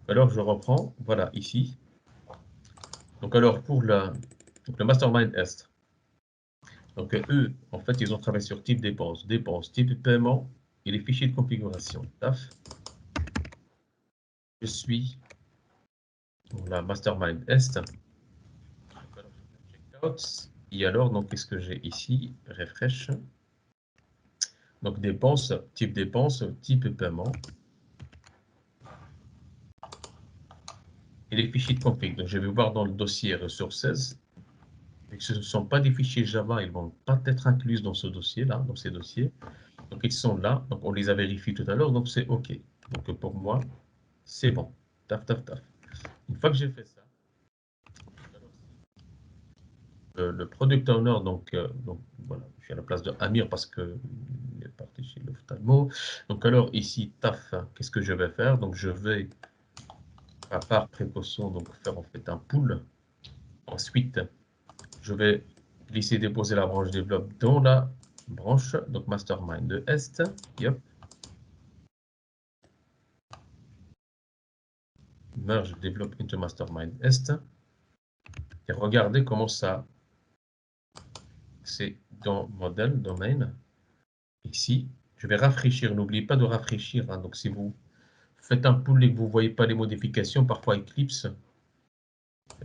Alors, je reprends, voilà, ici. Donc, alors, pour le mastermind est, donc eux, en fait, ils ont travaillé sur type dépense, type paiement et les fichiers de configuration. Taf. Je suis dans la mastermind est. Donc, alors, je fais checkout. Et alors, donc, qu'est-ce que j'ai ici? Refresh. Donc, dépense, type paiement. Et les fichiers de config. Donc, je vais voir dans le dossier ressources 16. Et que ce ne sont pas des fichiers Java, ils ne vont pas être inclus dans ce dossier-là, dans ces dossiers. Donc, ils sont là. Donc, on les a vérifiés tout à l'heure. Donc, c'est OK. Donc, pour moi, c'est bon. Taf, taf, taf. Une fois que j'ai fait ça, le product owner, donc voilà, je suis à la place de Amir parce qu'il est parti chez l'ophtalmo. Donc, alors, ici, taf, qu'est-ce que je vais faire? Donc, je vais, à part précaution, donc faire en fait un pull. Ensuite, je vais glisser déposer la branche développe dans la branche, donc mastermind de est. Yep. Merge develop into mastermind est. Et regardez comment ça, c'est dans modèle, domaine. Ici, je vais rafraîchir. N'oubliez pas de rafraîchir, hein. Donc, si vous faites un pull et que vous ne voyez pas les modifications, parfois Eclipse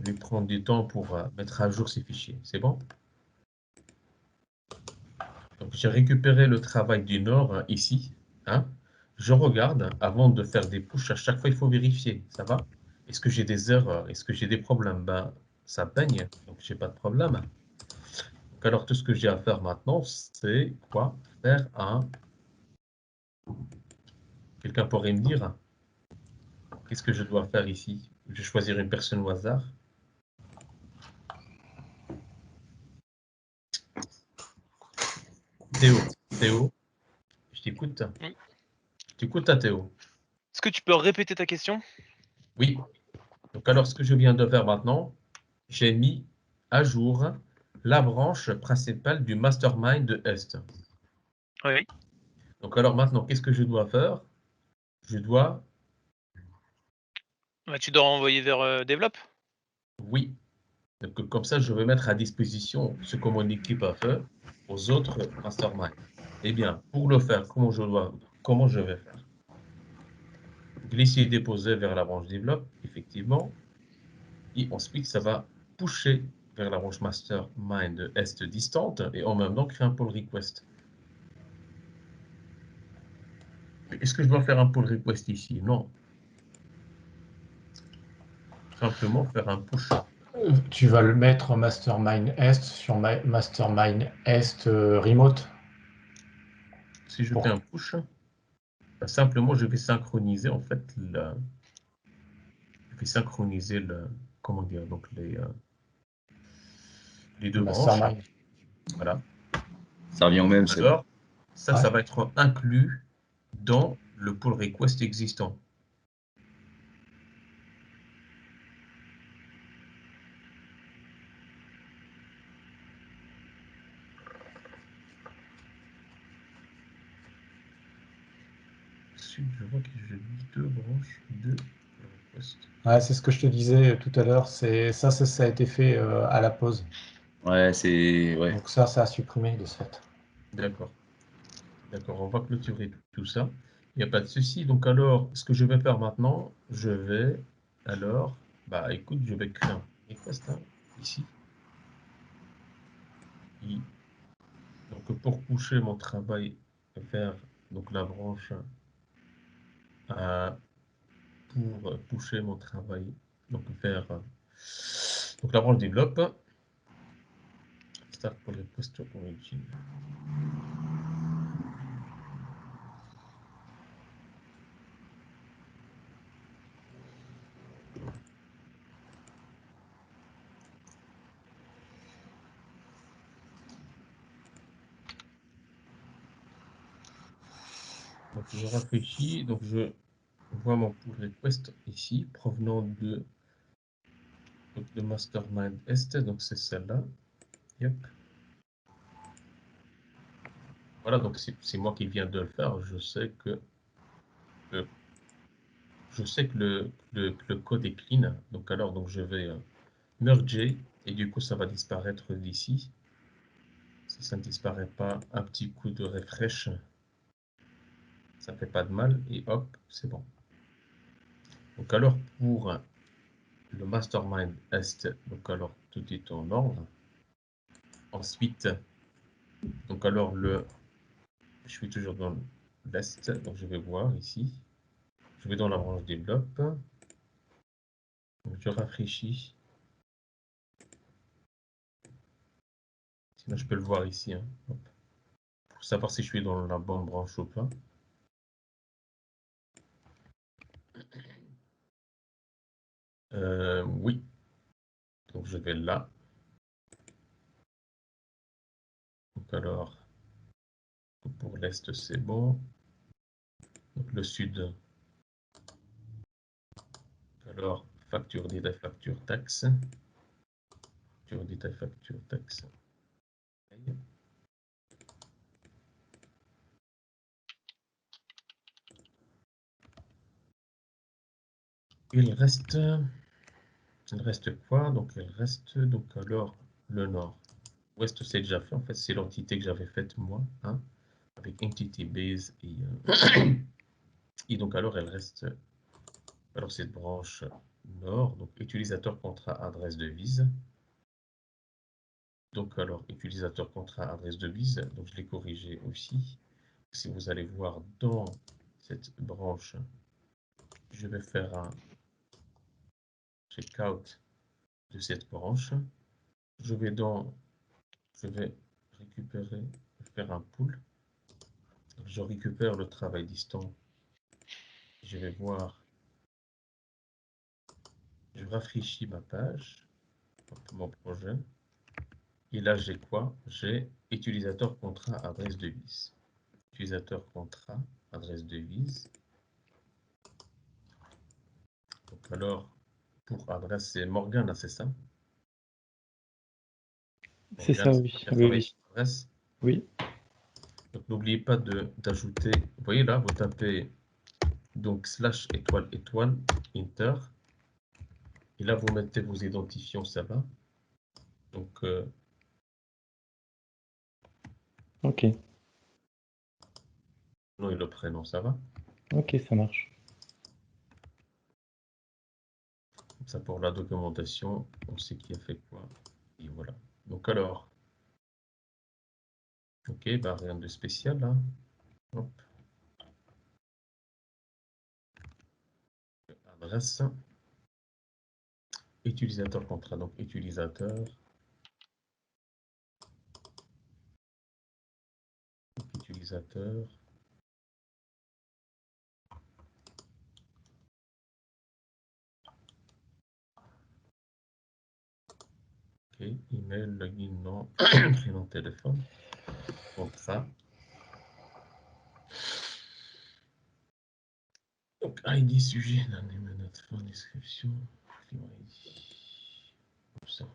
lui prend du temps pour mettre à jour ses fichiers. C'est bon? Donc, j'ai récupéré le travail du Nord ici. Hein. Je regarde avant de faire des pushes. À chaque fois, il faut vérifier. Ça va? Est-ce que j'ai des erreurs? Est-ce que j'ai des problèmes? Ben, ça peigne, donc j'ai pas de problème. Donc, alors, tout ce que j'ai à faire maintenant, c'est quoi? Faire un. Quelqu'un pourrait me dire, qu'est-ce que je dois faire ici? Je vais choisir une personne au hasard. Théo, Théo, je t'écoute. Oui. Je t'écoute, à Théo. Est-ce que tu peux répéter ta question? Oui. Donc, alors, ce que je viens de faire maintenant, j'ai mis à jour la branche principale du mastermind de Est. Oui. Donc, alors maintenant, qu'est-ce que je dois faire? Je dois, Bah, tu dois renvoyer vers Develop. oui. Donc, comme ça, je vais mettre à disposition ce que mon équipe a fait aux autres masterminds. Eh bien, pour le faire, comment je vais faire? Glisser et déposer vers la branche développe, effectivement. Et ensuite, ça va pusher vers la branche mastermind est distante et en même temps créer un pull request. Est-ce que je dois faire un pull request ici? Non. Simplement faire un push. Tu vas le mettre Mastermind Est sur Mastermind Est Remote. Si je fais un push, bah, simplement je vais synchroniser en fait je vais synchroniser comment dire, donc les deux branches. Mastermind. Voilà. Ça revient au même, c'est bon. Alors, ça Ouais. va être inclus dans le pull request existant. Ensuite, je vois que j'ai deux branches de pull request. Ouais, c'est ce que je te disais tout à l'heure. Ça a été fait à la pause. Ouais, c'est. Ouais. Donc ça a supprimé de ce fait. D'accord. D'accord, on va clôturer tout ça. Il n'y a pas de souci. Donc alors, ce que je vais faire maintenant, je vais alors, bah écoute, je vais créer un request hein, ici. Donc pour pusher mon travail vers donc la branche pour pusher mon travail donc vers donc la branche développe. Start pull request to origin. Donc je réfléchis, donc je vois mon pull request ici provenant de mastermind est, donc c'est celle-là. Yep. Voilà, donc c'est moi qui viens de le faire. Je sais que je sais que le code est clean. Donc alors, donc je vais merger et du coup, ça va disparaître d'ici. Si ça ne disparaît pas, un petit coup de refresh, ça fait pas de mal et hop, c'est bon. Donc alors, pour le mastermind est, donc alors tout est en ordre. Ensuite, donc alors je suis toujours dans l'est, donc je vais voir ici. Je vais dans la branche développe. Donc je rafraîchis. Sinon, je peux le voir ici. Hein. Hop. Pour savoir si je suis dans la bonne branche ou pas. Oui. Donc je vais là. Donc alors, pour l'est, c'est bon. Donc le sud. Alors, facture détail, facture taxe. Facture détail, facture taxe. Il reste quoi? Donc il reste donc alors le nord. Ouest, c'est déjà fait. En fait, c'est l'entité que j'avais faite moi, hein, avec entity base et donc alors elle reste alors cette branche nord, donc utilisateur contrat adresse devise. Donc alors utilisateur contrat adresse devise, donc je l'ai corrigé aussi. Si vous allez voir dans cette branche, je vais faire un checkout de cette branche. Je vais récupérer, faire un pull. Je récupère le travail distant. Je vais voir, je rafraîchis ma page, mon projet. Et là, j'ai quoi? J'ai utilisateur contrat adresse devise. Utilisateur contrat adresse devise. Donc alors, pour adresse, c'est Morgane, c'est ça? C'est ça, oui. Oui. Adresse. Oui. Donc n'oubliez pas d'ajouter, vous voyez là, vous tapez donc slash étoile étoile, enter. Et là, vous mettez vos identifiants, ça va. Donc, ok. nom et le prénom, ça va. Ok, ça marche. Comme ça, pour la documentation, on sait qui a fait quoi. Et voilà. Donc alors, ok, bah rien de spécial là. Hop. Adresse. Utilisateur contrat, donc utilisateur. Utilisateur. Ok, email, login, nom, prénom, téléphone. Contrat. Donc ID, sujet, name, note, fin, description. Client ID. Comme ça.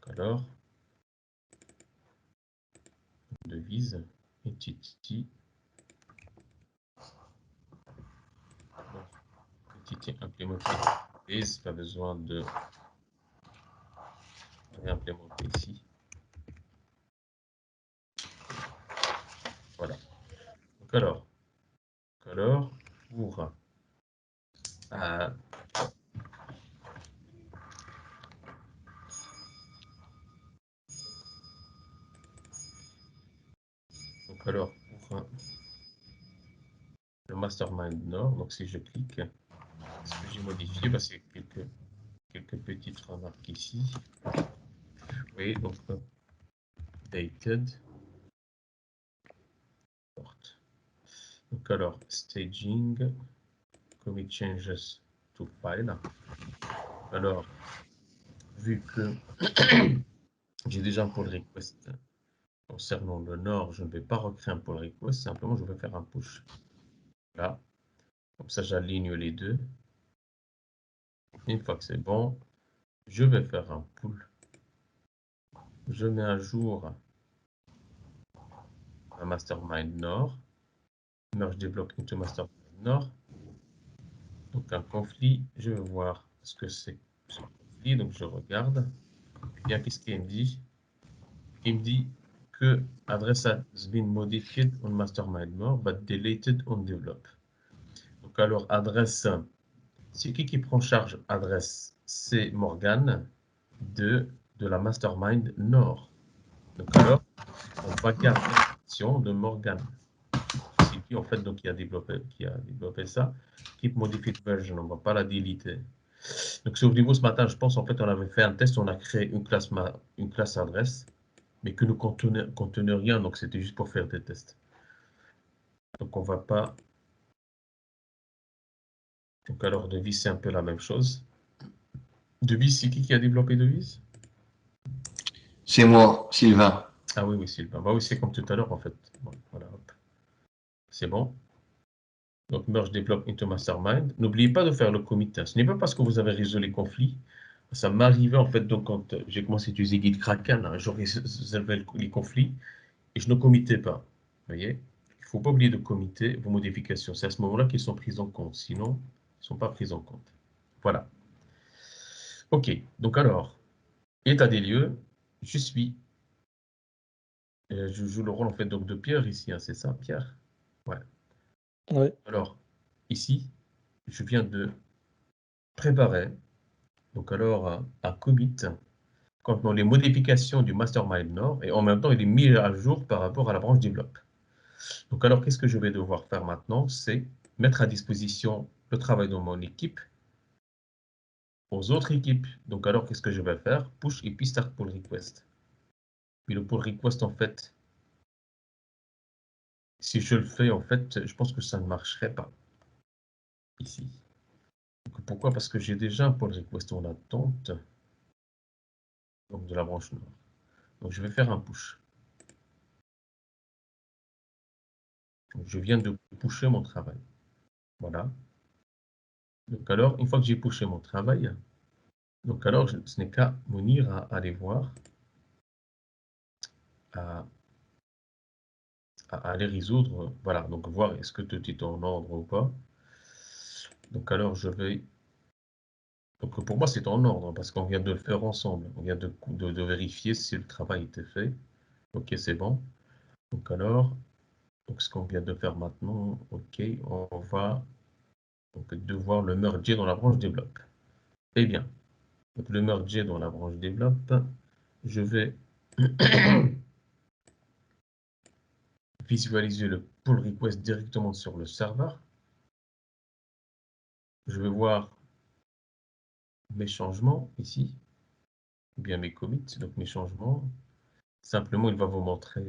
Alors, devise, entity, entity implémenté, pas besoin de réimplémenter ici. Voilà. Donc alors pour donc alors pour le mastermind nord, donc si je clique, ce que j'ai modifié, bah, c'est quelques petites remarques ici. Oui, donc dated. Donc alors staging, commit changes to file. Alors vu que j'ai déjà un pull request concernant le nord, je ne vais pas recréer un pull request, simplement je vais faire un push. Là, comme ça j'aligne les deux. Une fois que c'est bon, je vais faire un pull. Je mets à jour un mastermind nord. Merge débloque into mastermind nord. Donc un conflit, je vais voir ce que c'est ce conflit. Donc je regarde. Et bien, qu'est-ce qu'il me dit? Il me dit que address has been modified on mastermind nord, but deleted on develop. Donc alors adresse, c'est qui prend charge adresse? C'est Morgan de la mastermind nord. Donc alors, on va garder l'action de Morgan. C'est qui en fait donc qui a développé ça. Keep modified version, on ne va pas la déliter. Donc souvenez-vous ce matin, je pense en fait on avait fait un test, on a créé une classe adresse, mais que nous contenait rien, donc c'était juste pour faire des tests. Donc on va pas. Donc alors Devis c'est un peu la même chose. Devis, c'est qui a développé Devis? C'est moi, Sylvain. Ah oui, oui, Sylvain. Bah oui, c'est comme tout à l'heure en fait. Bon, voilà, hop. C'est bon. Donc, merge develop into mastermind. N'oubliez pas de faire le commit. Ce n'est pas parce que vous avez résolu les conflits. Ça m'arrivait en fait, donc quand j'ai commencé à utiliser Gitkraken, je résolvais les conflits et je ne committais pas. Vous voyez? Il ne faut pas oublier de committer vos modifications. C'est à ce moment-là qu'ils sont pris en compte. Sinon, ils ne sont pas pris en compte. Voilà. OK. Donc alors, état des lieux, je suis. Je joue le rôle en fait donc de Pierre ici, hein, c'est ça, Pierre? Ouais. Ouais. Alors, ici, je viens de préparer, donc alors, un commit contenant les modifications du mastermind nord et en même temps, il est mis à jour par rapport à la branche develop. Donc alors, qu'est-ce que je vais devoir faire maintenant? C'est mettre à disposition le travail de mon équipe aux autres équipes. Donc alors, qu'est-ce que je vais faire? Push et puis start pull request. Puis le pull request, en fait, si je le fais, en fait, je pense que ça ne marcherait pas ici. Donc, pourquoi? Parce que j'ai déjà un pull request en attente, donc de la branche nord. Donc je vais faire un push. Donc, je viens de pusher mon travail. Voilà. Donc alors, une fois que j'ai pushé mon travail, donc alors ce n'est qu'à Mounir à aller voir, à aller résoudre, voilà, donc voir est-ce que tout est en ordre ou pas. Donc alors je vais, donc pour moi c'est en ordre parce qu'on vient de le faire ensemble, on vient de vérifier si le travail était fait. Ok, c'est bon. Donc alors, donc ce qu'on vient de faire maintenant, ok, on va donc devoir le merger dans la branche développe. Eh bien, donc le merger dans la branche développe, je vais visualiser le pull request directement sur le serveur. Je vais voir mes changements ici, ou bien mes commits, donc mes changements. Simplement, il va vous montrer,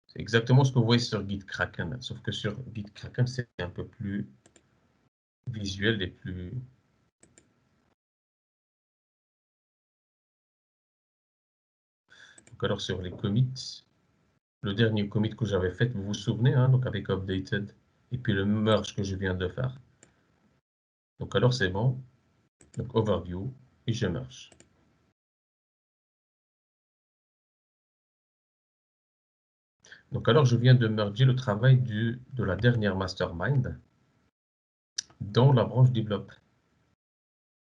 c'est exactement ce que vous voyez sur Gitkraken, sauf que sur Gitkraken, c'est un peu plus visuel et plus... Donc alors sur les commits, le dernier commit que j'avais fait, vous vous souvenez, hein, donc avec updated, et puis le merge que je viens de faire. Donc alors c'est bon, donc overview, et je merge. Donc alors je viens de merger le travail de la dernière mastermind dans la branche develop.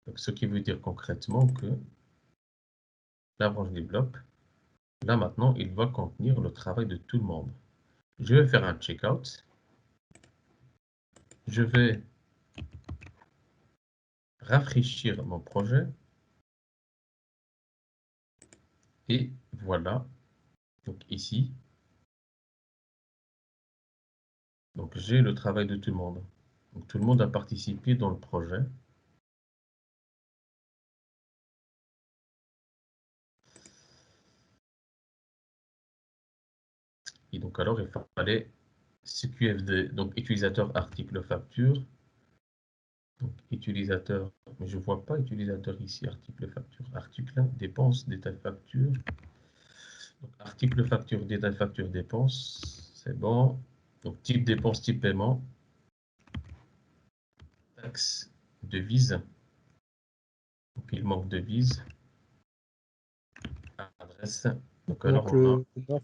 Donc, ce qui veut dire concrètement que la branche develop, là maintenant, il va contenir le travail de tout le monde. Je vais faire un checkout. Je vais rafraîchir mon projet. Et voilà. Donc ici, donc j'ai le travail de tout le monde. Donc tout le monde a participé dans le projet. Et donc alors, il fallait CQFD, donc utilisateur article facture. Donc utilisateur, mais je ne vois pas utilisateur ici, article facture. Article, dépense, détail facture. Donc, article facture, détail facture, dépense. C'est bon. Donc type dépense, type paiement. Taxe, devise. Donc, il manque devise. Adresse. Donc, Donc, alors, on a... Nord.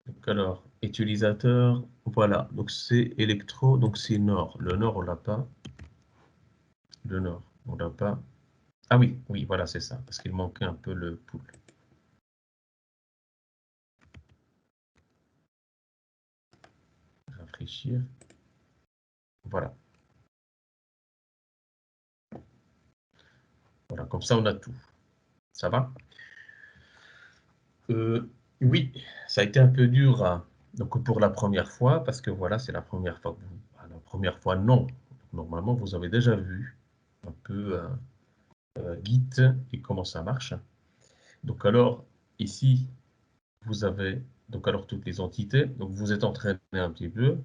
Donc, alors, utilisateur, voilà. Donc, c'est électro, donc c'est Nord. Le Nord, on l'a pas. Le Nord, on l'a pas. Ah oui, oui, voilà, c'est ça. Parce qu'il manquait un peu le pool. Rafraîchir. Voilà. Voilà, comme ça, on a tout. Ça va? Oui, ça a été un peu dur donc pour la première fois, parce que voilà, c'est la première fois que vous... La première fois, non. Normalement, vous avez déjà vu un peu Git et comment ça marche. Donc alors, ici, vous avez donc alors toutes les entités. Donc vous êtes entraîné un petit peu.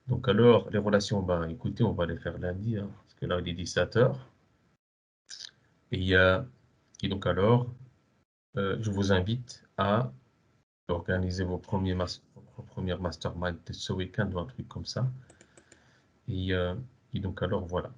Donc alors, les relations, ben, écoutez, on va les faire lundi, hein, parce que là, il est 17h. Et donc alors, je vous invite à organiser vos premières mastermind ce week-end ou un truc comme ça. Et donc alors, voilà.